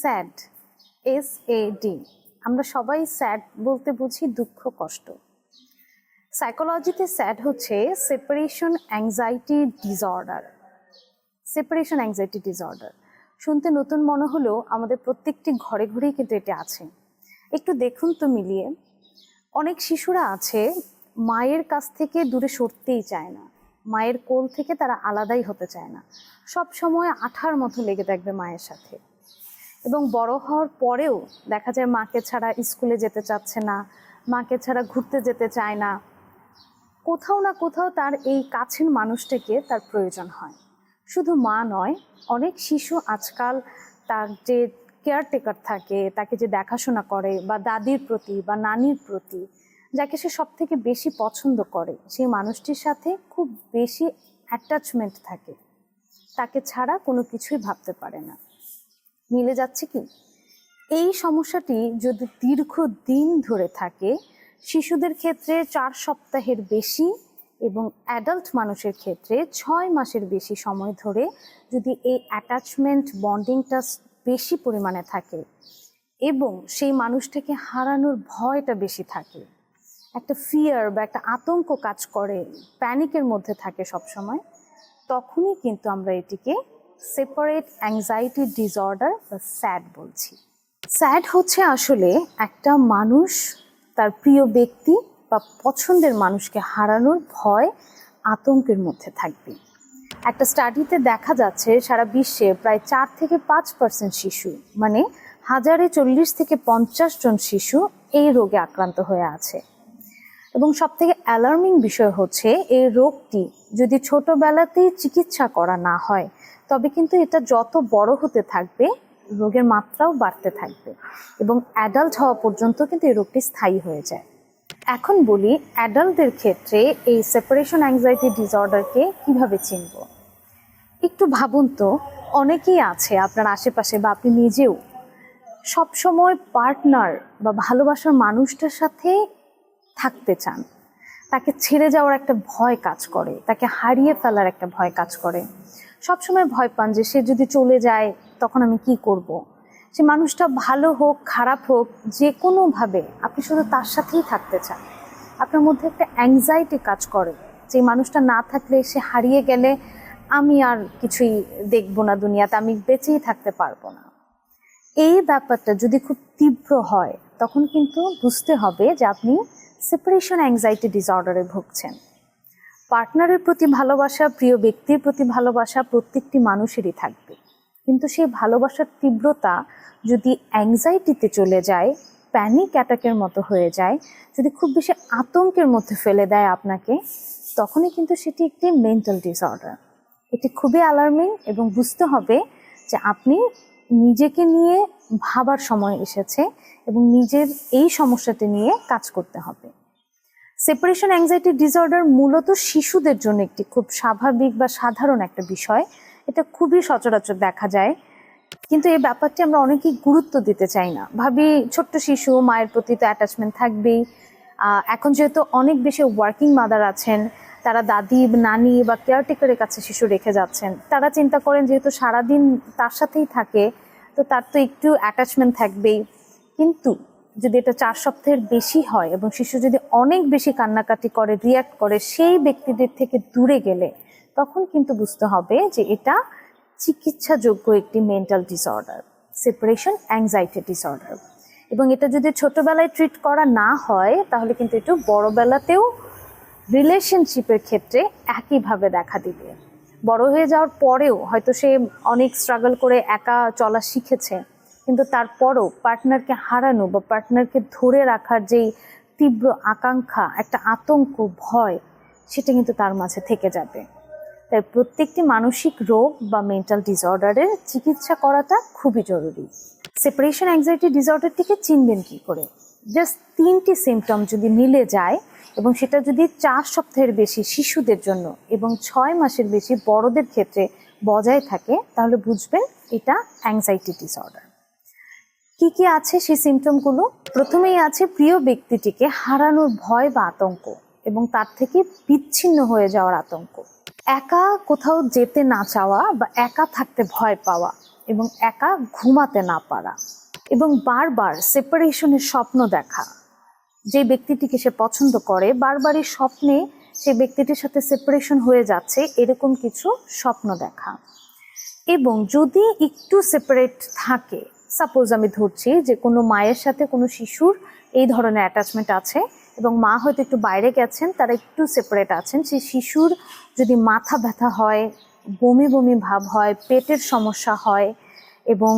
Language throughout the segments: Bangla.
Sad, SAD। আমরা সবাই স্যাড বলতে বুঝি দুঃখ কষ্ট। সাইকোলজিতে স্যাড হচ্ছে separation anxiety disorder. Separation anxiety disorder শুনতে নতুন মনে হলেও আমাদের প্রত্যেকটি ঘরে ঘরেই কিন্তু এটা আছে। একটু দেখুন তো মিলিয়ে, অনেক শিশুরা আছে মায়ের কাছ থেকে দূরে সরতেই চায় না, মায়ের কোল থেকে তারা আলাদাই হতে চায় না, সব সময় আঠার মতো লেগে থাকবে মায়ের সাথে। এবং বড় হওয়ার পরেও দেখা যায় মাকে ছাড়া স্কুলে যেতে চাচ্ছে না, মাকে ছাড়া ঘুরতে যেতে চায় না। কোথাও না কোথাও তার এই কাছের মানুষটাকে তার প্রয়োজন হয়। শুধু মা নয়, অনেক শিশু আজকাল তার যে কেয়ারটেকার থাকে, তাকে যে দেখাশোনা করে, বা দাদির প্রতি বা নানির প্রতি, যাকে সে সব থেকে বেশি পছন্দ করে, সেই মানুষটির সাথে খুব বেশি অ্যাটাচমেন্ট থাকে, তাকে ছাড়া কোনো কিছুই ভাবতে পারে না। মিলে যাচ্ছে কি? এই সমস্যাটি যদি দীর্ঘদিন ধরে থাকে, শিশুদের ক্ষেত্রে 4 সপ্তাহের বেশি এবং অ্যাডাল্ট মানুষের ক্ষেত্রে 6 মাসের বেশি সময় ধরে যদি এই অ্যাটাচমেন্ট বন্ডিংটা বেশি পরিমাণে থাকে এবং সেই মানুষটাকে হারানোর ভয়টা বেশি থাকে, একটা ফিয়ার বা একটা আতঙ্ক কাজ করে, প্যানিকের মধ্যে থাকে সবসময়, তখনই কিন্তু আমরা এটিকে সেপারেট অ্যাংজাইটি ডিসঅর্ডার বা স্যাড বলছি। স্যাড হচ্ছে আসলে একটা মানুষ তার প্রিয় ব্যক্তি বা পছন্দের মানুষকে হারানোর ভয়, আতঙ্কের মধ্যে থাকবে। একটা স্টাডিতে দেখা যাচ্ছে সারা বিশ্বে প্রায় 4 থেকে 5% শিশু, মানে 1000-এ 40 থেকে 50 জন শিশু এই রোগে আক্রান্ত হয়ে আছে। এবং সবথেকে অ্যালার্মিং বিষয় হচ্ছে, এই রোগটি যদি ছোটবেলাতেই চিকিৎসা করা না হয়, তবে কিন্তু এটা যত বড় হতে থাকবে রোগের মাত্রাও বাড়তে থাকবে এবং অ্যাডাল্ট হওয়া পর্যন্ত কিন্তু এই রোগটি স্থায়ী হয়ে যায়। এখন বলি, অ্যাডাল্টদের ক্ষেত্রে এই সেপারেশন অ্যাংজাইটি ডিসঅর্ডারকে কিভাবে চিনব। একটু ভাবুন তো, অনেকেই আছে আপনার আশেপাশে বা আপনি নিজেও সবসময় পার্টনার বা ভালোবাসার মানুষটার সাথে থাকতে চান, তাকে ছেড়ে যাওয়ার একটা ভয় কাজ করে, তাকে হারিয়ে ফেলার একটা ভয় কাজ করে। সবসময় ভয় পান যে সে যদি চলে যায় তখন আমি কি করব। সে মানুষটা ভালো হোক খারাপ হোক, যে কোনোভাবে আপনি শুধু তার সাথেই থাকতে চান। আপনার মধ্যে একটা অ্যাংজাইটি কাজ করে যে মানুষটা না থাকলে, সে হারিয়ে গেলে আমি আর কিছুই দেখব না দুনিয়াতে, আমি বেঁচেই থাকতে পারবো না। এই ব্যাপারটা যদি খুব তীব্র হয়, তখন কিন্তু বুঝতে হবে যে আপনি সেপারেশন অ্যাংজাইটি ডিসঅর্ডারে ভুগছেন। পার্টনারের প্রতি ভালোবাসা, প্রিয় ব্যক্তির প্রতি ভালোবাসা প্রত্যেকটি মানুষেরই থাকবে, কিন্তু সেই ভালোবাসার তীব্রতা যদি অ্যাংজাইটিতে চলে যায়, প্যানিক অ্যাটাকের মতো হয়ে যায়, যদি খুব বেশি আতঙ্কের মধ্যে ফেলে দেয় আপনাকে, তখনই কিন্তু সেটি একটি মেন্টাল ডিসঅর্ডার। এটি খুবই অ্যালার্মিং এবং বুঝতে হবে যে আপনি নিজেকে নিয়ে ভাবার সময় এসেছে এবং নিজের এই সমস্যাটি নিয়ে কাজ করতে হবে। সেপারেশন অ্যাংজাইটি ডিসঅর্ডার মূলত শিশুদের জন্য একটি খুব স্বাভাবিক বা সাধারণ একটা বিষয়, এটা খুবই সচরাচর দেখা যায়, কিন্তু এই ব্যাপারটি আমরা অনেকেই গুরুত্ব দিতে চাই না। ভাবি ছোট্ট শিশু, মায়ের প্রতি তো অ্যাটাচমেন্ট থাকবেই। এখন যেহেতু অনেক বেশি ওয়ার্কিং মাদার আছেন, তারা দাদি নানি বা কেয়ারটেকারের কাছে শিশু রেখে যাচ্ছেন, তারা চিন্তা করেন যেহেতু সারাদিন তার সাথেই থাকে, তো তার তো একটু অ্যাটাচমেন্ট থাকবেই। কিন্তু যদি এটা 4 সপ্তাহের বেশি হয় এবং শিশু যদি অনেক বেশি কান্নাকাটি করে, রিয়াক্ট করে সেই ব্যক্তিদের থেকে দূরে গেলে, তখন কিন্তু বুঝতে হবে যে এটা চিকিৎসাযোগ্য একটি mental disorder, separation anxiety disorder. এবং এটা যদি ছোটবেলায় ট্রিট করা না হয়, তাহলে কিন্তু একটু বড়বেলাতেও রিলেশনশিপের ক্ষেত্রে একইভাবে দেখা দিবে। বড় হয়ে যাওয়ার পরেও হয়তো সে অনেক স্ট্রাগল করে একা চলা শিখেছে, কিন্তু তারপরও পার্টনারকে হারানো বা পার্টনারকে ধরে রাখার যেই তীব্র আকাঙ্ক্ষা, একটা আতঙ্ক, ভয়, সেটা কিন্তু তার মাঝে থেকে যাবে। তাই প্রত্যেকটি মানসিক রোগ বা মেন্টাল ডিসঅর্ডারের চিকিৎসা করাটা খুবই জরুরি। সেপারেশন অ্যাংজাইটি ডিসঅর্ডারটিকে চিনবেন কি করে? জাস্ট 3টি সিমটম যদি মিলে যায় এবং সেটা যদি 4 সপ্তাহের বেশি শিশুদের জন্য এবং 6 মাসের বেশি বড়দের ক্ষেত্রে বজায় থাকে, তাহলে বুঝবেন এটা অ্যাংজাইটি ডিসঅর্ডার। কি কি আছে সেই সিমটমগুলো? প্রথমেই আছে প্রিয় ব্যক্তিটিকে হারানোর ভয় বা আতঙ্ক এবং তার থেকে বিচ্ছিন্ন হয়ে যাওয়ার আতঙ্ক। একা কোথাও যেতে না চাওয়া বা একা থাকতে ভয় পাওয়া, এবং একা ঘুমাতে না পারা এবং বারবার সেপারেশনের স্বপ্ন দেখা। যে ব্যক্তিটিকে সে পছন্দ করে বারবারই স্বপ্নে সেই ব্যক্তিটির সাথে সেপারেশন হয়ে যাচ্ছে এরকম কিছু স্বপ্ন দেখা। এবং যদি একটু সেপারেট থাকে, সাপোজ আমি ধরছি যে কোনো মায়ের সাথে কোনো শিশুর এই ধরনের অ্যাটাচমেন্ট আছে এবং মা হয়তো একটু বাইরে গেছেন, তারা একটু সেপারেট আছেন, সেই শিশুর যদি মাথা ব্যথা হয়, বমি বমি ভাব হয়, পেটের সমস্যা হয় এবং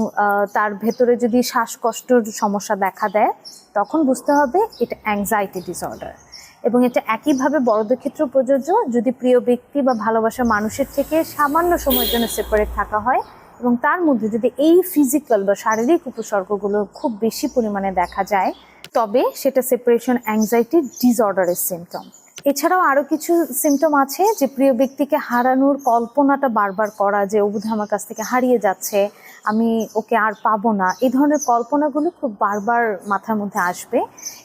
তার ভেতরে যদি শ্বাসকষ্টর সমস্যা দেখা দেয়, তখন বুঝতে হবে এটা অ্যাংজাইটি ডিসঅর্ডার। এবং এটা একইভাবে বড়দের ক্ষেত্রেও প্রযোজ্য। যদি প্রিয় ব্যক্তি বা ভালোবাসার মানুষের থেকে সামান্য সময়ের জন্য সেপারেট থাকা হয় এবং তার মধ্যে যদি এই ফিজিক্যাল বা শারীরিক উপসর্গগুলো খুব বেশি পরিমাণে দেখা যায়, তবে সেটা সেপারেশন অ্যাংজাইটি ডিসঅর্ডারের সিমটম। এছাড়াও আরও কিছু সিমটম আছে, যে প্রিয় ব্যক্তিকে হারানোর কল্পনাটা বারবার করা, যে ও বোধহয় আমার কাছ থেকে হারিয়ে যাচ্ছে, আমি ওকে আর পাবো না, এই ধরনের কল্পনাগুলো খুব বারবার মাথার মধ্যে আসবে।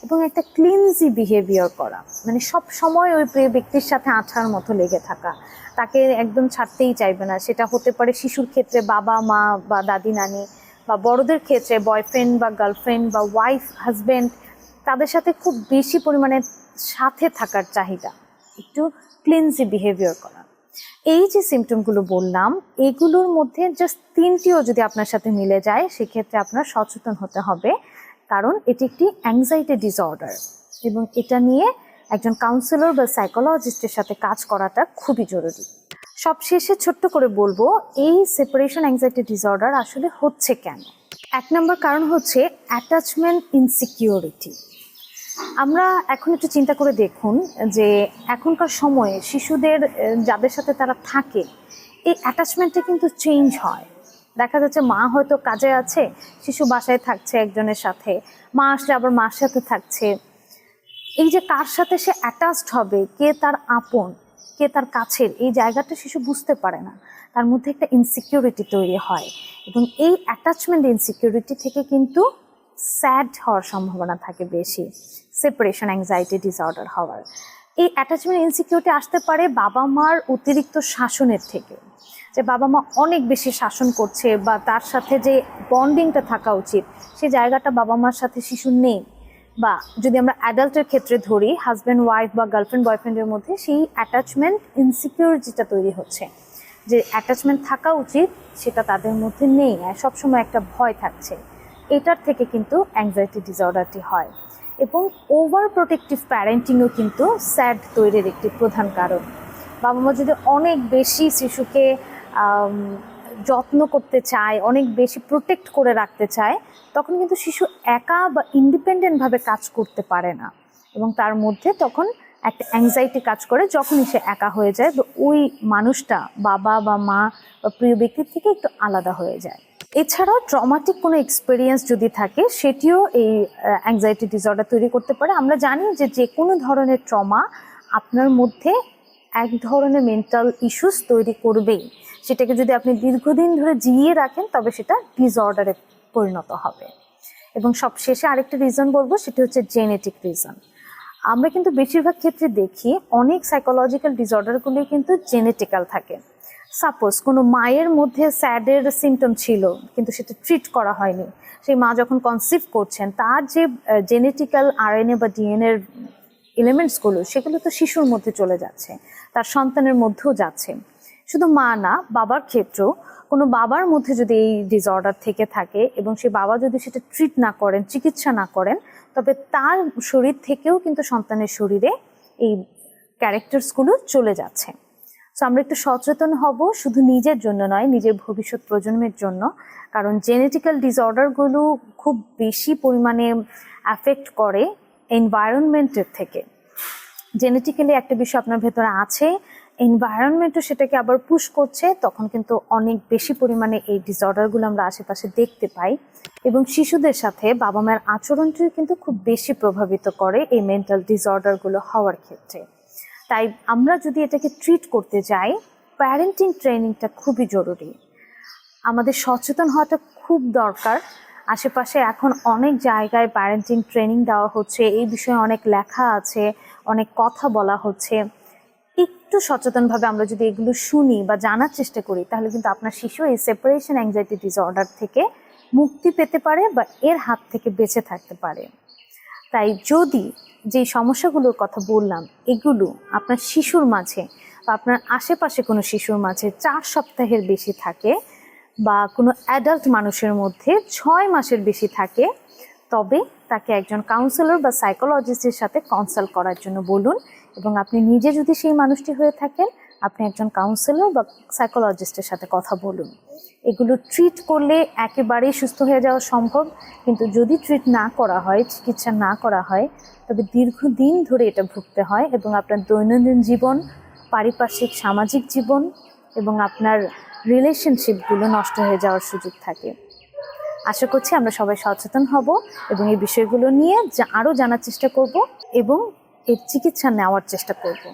এবং একটা ক্লিনজি বিহেভিয়ার করা, মানে সব সময় ওই প্রিয় ব্যক্তির সাথে আঠার মতো লেগে থাকা, তাকে একদম ছাড়তেই চাইবে না। সেটা হতে পারে শিশুর ক্ষেত্রে বাবা মা বা দাদি নানি, বা বড়দের ক্ষেত্রে বয়ফ্রেন্ড বা গার্লফ্রেন্ড বা ওয়াইফ হাজব্যান্ড, তাদের সাথে খুব বেশি পরিমাণে সাথে থাকার চাহিদা, একটু ক্লিনজি বিহেভিয়ার করা। এই যে সিমটমগুলো বললাম, এগুলোর মধ্যে জাস্ট 3টিও যদি আপনার সাথে মিলে যায়, সেক্ষেত্রে আপনার সচেতন হতে হবে, কারণ এটি একটি অ্যাংজাইটি ডিসঅর্ডার এবং এটা নিয়ে একজন কাউন্সিলর বা সাইকোলজিস্টের সাথে কাজ করাটা খুবই জরুরি। সবশেষে ছোট্ট করে বলবো, এই সেপারেশন অ্যাংজাইটি ডিসঅর্ডার আসলে হচ্ছে কেন। 1 নম্বর কারণ হচ্ছে অ্যাটাচমেন্ট ইনসিকিউরিটি। আমরা এখন একটু চিন্তা করে দেখুন যে এখনকার সময়ে শিশুদের যাদের সাথে তারা থাকে, এই অ্যাটাচমেন্টটা কিন্তু চেঞ্জ হয়। দেখা যাচ্ছে মা হয়তো কাজে আছে, শিশু বাসায় থাকছে একজনের সাথে, মা আসলে আবার মার সাথে থাকছে। এই যে কার সাথে সে অ্যাটাচড হবে, কে তার আপন, কে তার কাছের, এই জায়গাটা শিশু বুঝতে পারে না। তার মধ্যে একটা ইনসিকিউরিটি তৈরি হয় এবং এই অ্যাটাচমেন্ট ইনসিকিউরিটি থেকে কিন্তু স্যাড হওয়ার সম্ভাবনা থাকে বেশি, সেপারেশন অ্যাংজাইটি ডিসঅর্ডার হওয়ার। এই অ্যাটাচমেন্ট ইনসিকিউরিটি আসতে পারে বাবা মার অতিরিক্ত শাসনের থেকে, যে বাবা মা অনেক বেশি শাসন করছে বা তার সাথে যে বন্ডিংটা থাকা উচিত সেই জায়গাটা বাবা মার সাথে শিশুর নেই। বা যদি আমরা অ্যাডাল্টের ক্ষেত্রে ধরি, হাজব্যান্ড ওয়াইফ বা গার্লফ্রেন্ড বয়ফ্রেন্ডের মধ্যে সেই অ্যাটাচমেন্ট ইনসিকিউরিটিটা তৈরি হচ্ছে, যে অ্যাটাচমেন্ট থাকা উচিত সেটা তাদের মধ্যে নেই, সবসময় একটা ভয় থাকছে। এটার থেকে কিন্তু অ্যাংজাইটি ডিসঅর্ডারটি হয়। এবং ওভার প্রোটেক্টিভ প্যারেন্টিংও কিন্তু স্যাড তৈরির একটি প্রধান কারণ। বাবা মা যদি অনেক বেশি শিশুকে যত্ন করতে চায়, অনেক বেশি প্রোটেক্ট করে রাখতে চায়, তখন কিন্তু শিশু একা বা ইন্ডিপেন্ডেন্টভাবে কাজ করতে পারে না এবং তার মধ্যে তখন একটা অ্যাংজাইটি কাজ করে যখনই সে একা হয়ে যায় বা ওই মানুষটা বাবা বা মা বা প্রিয় ব্যক্তির থেকে একটু আলাদা হয়ে যায়। এছাড়াও ট্রমাটিক কোনো এক্সপিরিয়েন্স যদি থাকে, সেটিও এই অ্যাংজাইটি ডিসঅর্ডার তৈরি করতে পারে। আমরা জানি যে যে কোনো ধরনের ট্রমা আপনার মধ্যে এক ধরনের মেন্টাল ইস্যুস তৈরি করবেই। সেটাকে যদি আপনি দীর্ঘদিন ধরে জিইয়ে রাখেন, তবে সেটা ডিসঅর্ডারে পরিণত হবে। এবং সবশেষে আরেকটা রিজন বলবো, সেটা হচ্ছে জেনেটিক রিজন। আমরা কিন্তু বেশিরভাগ ক্ষেত্রে দেখি অনেক সাইকোলজিক্যাল ডিসঅর্ডারগুলি কিন্তু জেনেটিক্যাল থাকে। সাপোজ কোনো মায়ের মধ্যে স্যাডের সিমটম ছিল কিন্তু সেটা ট্রিট করা হয়নি, সেই মা যখন কনসিভ করছেন তার যে জেনেটিক্যাল আরএনএ বা ডিএনএর এলিমেন্টসগুলো, সেগুলো তো শিশুর মধ্যে চলে যাচ্ছে, তার সন্তানের মধ্যেও যাচ্ছে। শুধু মা না, বাবার ক্ষেত্রেও কোনো বাবার মধ্যে যদি এই ডিসঅর্ডার থেকে থাকে এবং সে বাবা যদি সেটা ট্রিট না করেন, চিকিৎসা না করেন, তবে তার শরীর থেকেও কিন্তু সন্তানের শরীরে এই ক্যারেক্টার্সগুলো চলে যাচ্ছে। সো আমরা একটু সচেতন হব, শুধু নিজের জন্য নয়, নিজের ভবিষ্যৎ প্রজন্মের জন্য। কারণ জেনেটিক্যাল ডিসঅর্ডারগুলো খুব বেশি পরিমাণে অ্যাফেক্ট করে এনভায়রনমেন্টের থেকে। জেনেটিক্যালি একটা বিষয় আপনার ভেতরে আছে, এনভায়রনমেন্টও সেটাকে আবার পুশ করছে, তখন কিন্তু অনেক বেশি পরিমাণে এই ডিসঅর্ডারগুলো আমরা আশেপাশে দেখতে পাই। এবং শিশুদের সাথে বাবা মায়ের আচরণটিও কিন্তু খুব বেশি প্রভাবিত করে এই মেন্টাল ডিসঅর্ডারগুলো হওয়ার ক্ষেত্রে। তাই আমরা যদি এটাকে ট্রিট করতে যাই, প্যারেন্টিং ট্রেনিংটা খুবই জরুরি। আমাদের সচেতন হওয়াটা খুব দরকার। আশেপাশে এখন অনেক জায়গায় প্যারেন্টিং ট্রেনিং দেওয়া হচ্ছে, এই বিষয়ে অনেক লেখা আছে, অনেক কথা বলা হচ্ছে। একটু একটু সচেতনভাবে আমরা যদি এগুলো শুনি বা জানার চেষ্টা করি, তাহলে কিন্তু আপনার শিশু এই সেপারেশন অ্যাংজাইটি ডিসঅর্ডার থেকে মুক্তি পেতে পারে বা এর হাত থেকে বেঁচে থাকতে পারে। তাই যদি যে সমস্যাগুলোর কথা বললাম এগুলো আপনার শিশুর মাঝে বা আপনার আশেপাশে কোনো শিশুর মাঝে 4 সপ্তাহের বেশি থাকে বা কোনো অ্যাডাল্ট মানুষের মধ্যে 6 মাসের বেশি থাকে, তবে তাকে একজন কাউন্সিলর বা সাইকোলজিস্টের সাথে কনসাল্ট করার জন্য বলুন। এবং আপনি নিজে যদি সেই মানুষটি হয়ে থাকেন, আপনি একজন কাউন্সিলর বা সাইকোলজিস্টের সাথে কথা বলুন। এগুলো ট্রিট করলে একেবারেই সুস্থ হয়ে যাওয়া সম্ভব, কিন্তু যদি ট্রিট না করা হয়, চিকিৎসা না করা হয়, তবে দীর্ঘদিন ধরে এটা ভুগতে হয় এবং আপনার দৈনন্দিন জীবন, পারিপার্শ্বিক সামাজিক জীবন এবং আপনার রিলেশনশিপগুলো নষ্ট হয়ে যাওয়ার সুযোগ থাকে। আশা করছি আমরা সবাই সচেতন হব এবং এই বিষয়গুলো নিয়ে আরও জানার চেষ্টা করব এবং এর চিকিৎসা নেওয়ার চেষ্টা করব।